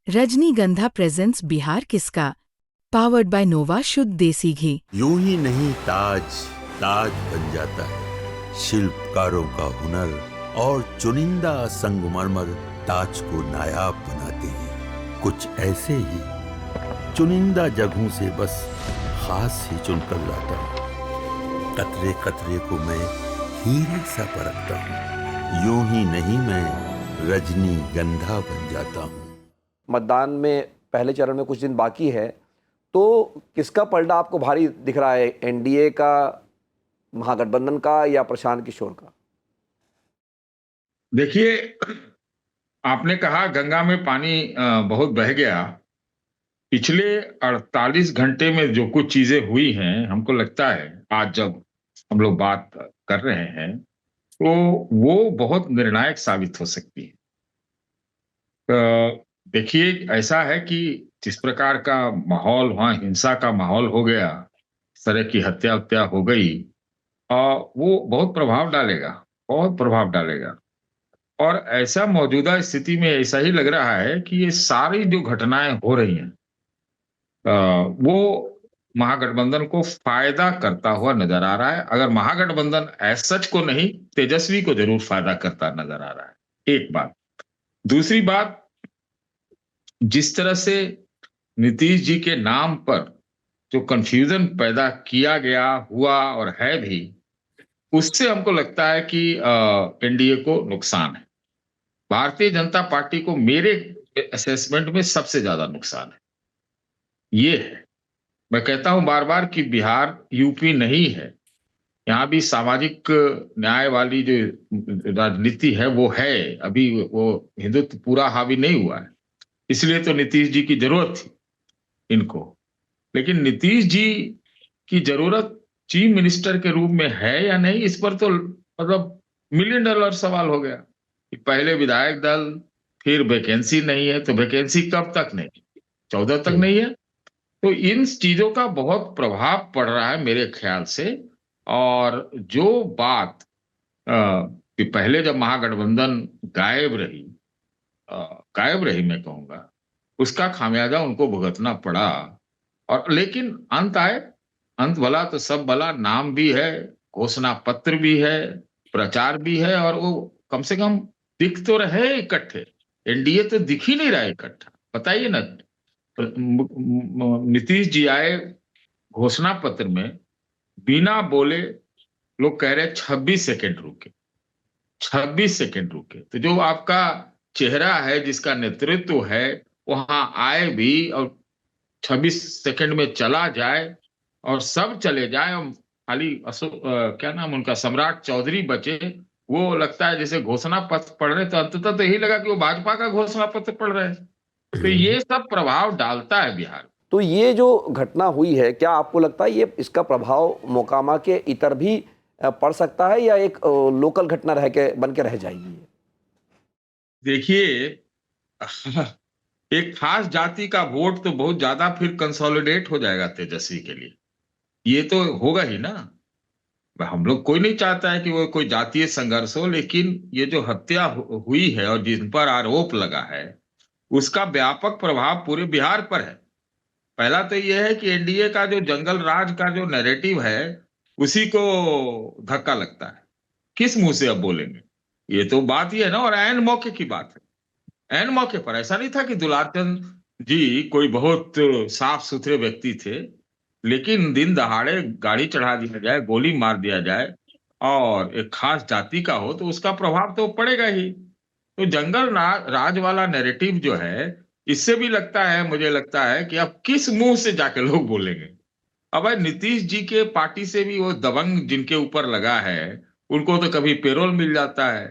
रजनीगंधा प्रेजेंट्स बिहार किसका, powered by नोवा शुद्ध देसी घी। यूं ही नहीं ताज ताज बन जाता है, शिल्पकारों का हुनर और चुनिंदा संगमरमर ताज को नायाब बनाते हैं। कुछ ऐसे ही चुनिंदा जगहों से बस खास ही चुनकर लाता हूँ। कतरे कतरे को मैं हीरे सा परखता हूँ। यूं ही नहीं मैं रजनीगंधा बन जाता हूँ। मतदान में पहले चरण में कुछ दिन बाकी है, तो किसका पलड़ा आपको भारी दिख रहा है? एनडीए का, महागठबंधन का, या प्रशांत किशोर का? देखिए, आपने कहा गंगा में पानी बहुत बह गया। पिछले 48 घंटे में जो कुछ चीजें हुई हैं, हमको लगता है आज जब हम लोग बात कर रहे हैं तो वो बहुत निर्णायक साबित हो सकती है। देखिए, ऐसा है कि जिस प्रकार का माहौल, वहां हिंसा का माहौल हो गया, इस तरह की हत्या उत्या हो गई, वो बहुत प्रभाव डालेगा, बहुत प्रभाव डालेगा। और ऐसा मौजूदा स्थिति में ऐसा ही लग रहा है कि ये सारी जो घटनाएं हो रही हैं वो महागठबंधन को फायदा करता हुआ नजर आ रहा है। अगर महागठबंधन एज सच को नहीं, तेजस्वी को जरूर फायदा करता नजर आ रहा है। एक बात। दूसरी बात, जिस तरह से नीतीश जी के नाम पर जो कंफ्यूजन पैदा किया गया, हुआ और है भी, उससे हमको लगता है कि एनडीए को नुकसान है। भारतीय जनता पार्टी को मेरे असेसमेंट में सबसे ज्यादा नुकसान है। ये है, मैं कहता हूं बार बार कि बिहार यूपी नहीं है। यहाँ भी सामाजिक न्याय वाली जो राजनीति है वो है। अभी वो हिंदुत्व पूरा हावी नहीं हुआ है, इसलिए तो नीतीश जी की जरूरत थी इनको। लेकिन नीतीश जी की जरूरत चीफ मिनिस्टर के रूप में है या नहीं, इस पर तो मतलब मिलियन डॉलर सवाल हो गया कि पहले विधायक दल, फिर वैकेंसी नहीं है, तो वैकेंसी कब तक नहीं, 14 तक नहीं है। तो इन चीजों का बहुत प्रभाव पड़ रहा है मेरे ख्याल से। और जो बात कि पहले जब महागठबंधन गायब रही, गायब रही मैं कहूंगा, उसका खामियाजा उनको भुगतना पड़ा। और लेकिन अंत आए, अंत भला तो सब भला। नाम भी है, घोषणा पत्र भी है, प्रचार भी है, और वो कम से कम दिख तो रहे इकट्ठे। एनडीए तो दिख ही नहीं रहा इकट्ठा। बताइए ना, नीतीश जी आए घोषणा पत्र में, बिना बोले लोग कह रहे 26 सेकंड रुके, 26 सेकंड रुके। तो जो आपका चेहरा है, जिसका नेतृत्व है, वहां आए भी और 26 सेकंड में चला जाए और सब चले जाए, और खाली क्या नाम उनका, सम्राट चौधरी बचे। वो लगता है जैसे घोषणा पत्र पढ़ रहे, तो अंततः तो यही लगा कि वो भाजपा का घोषणा पत्र पढ़ रहे हैं। तो ये सब प्रभाव डालता है बिहार। तो ये जो घटना हुई है, क्या आपको लगता है ये इसका प्रभाव मोकामा के इतर भी पड़ सकता है, या एक लोकल घटना रह के बन के रह जाएगी? देखिए, एक खास जाति का वोट तो बहुत ज्यादा फिर कंसोलिडेट हो जाएगा तेजस्वी के लिए। ये तो होगा ही ना। हम लोग, कोई नहीं चाहता है कि वो कोई जातीय संघर्ष हो, लेकिन ये जो हत्या हुई है और जिन पर आरोप लगा है, उसका व्यापक प्रभाव पूरे बिहार पर है। पहला तो ये है कि एनडीए का जो जंगल राज का जो नैरेटिव है, उसी को धक्का लगता है। किस मुंह से अब बोलेंगे? ये तो बात ही है ना। और ऐन मौके की बात है, ऐन मौके पर। ऐसा नहीं था कि दुलारचंद जी कोई बहुत साफ सुथरे व्यक्ति थे, लेकिन दिन दहाड़े गाड़ी चढ़ा दिया जाए, गोली मार दिया जाए, और एक खास जाति का हो, तो उसका प्रभाव तो पड़ेगा ही। तो जंगल राज वाला नैरेटिव जो है, इससे भी लगता है, मुझे लगता है कि अब किस मुंह से जाके लोग बोलेंगे। अब भाई, नीतीश जी के पार्टी से भी वो दबंग जिनके ऊपर लगा है, उनको तो कभी पेरोल मिल जाता है,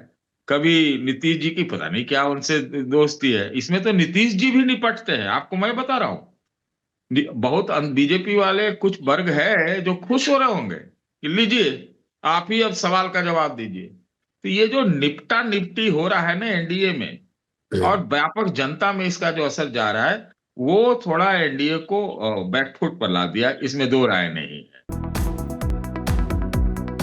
कभी नीतीश जी की पता नहीं क्या उनसे दोस्ती है। इसमें तो नीतीश जी भी निपटते हैं, आपको मैं बता रहा हूं। बहुत बीजेपी वाले कुछ वर्ग है जो खुश हो रहे होंगे कि लीजिए, आप ही अब सवाल का जवाब दीजिए। तो ये जो निपटा निपटी हो रहा है ना एनडीए में, और व्यापक जनता में इसका जो असर जा रहा है, वो थोड़ा एनडीए को बैकफुट पर ला दिया, इसमें दो राय नहीं है।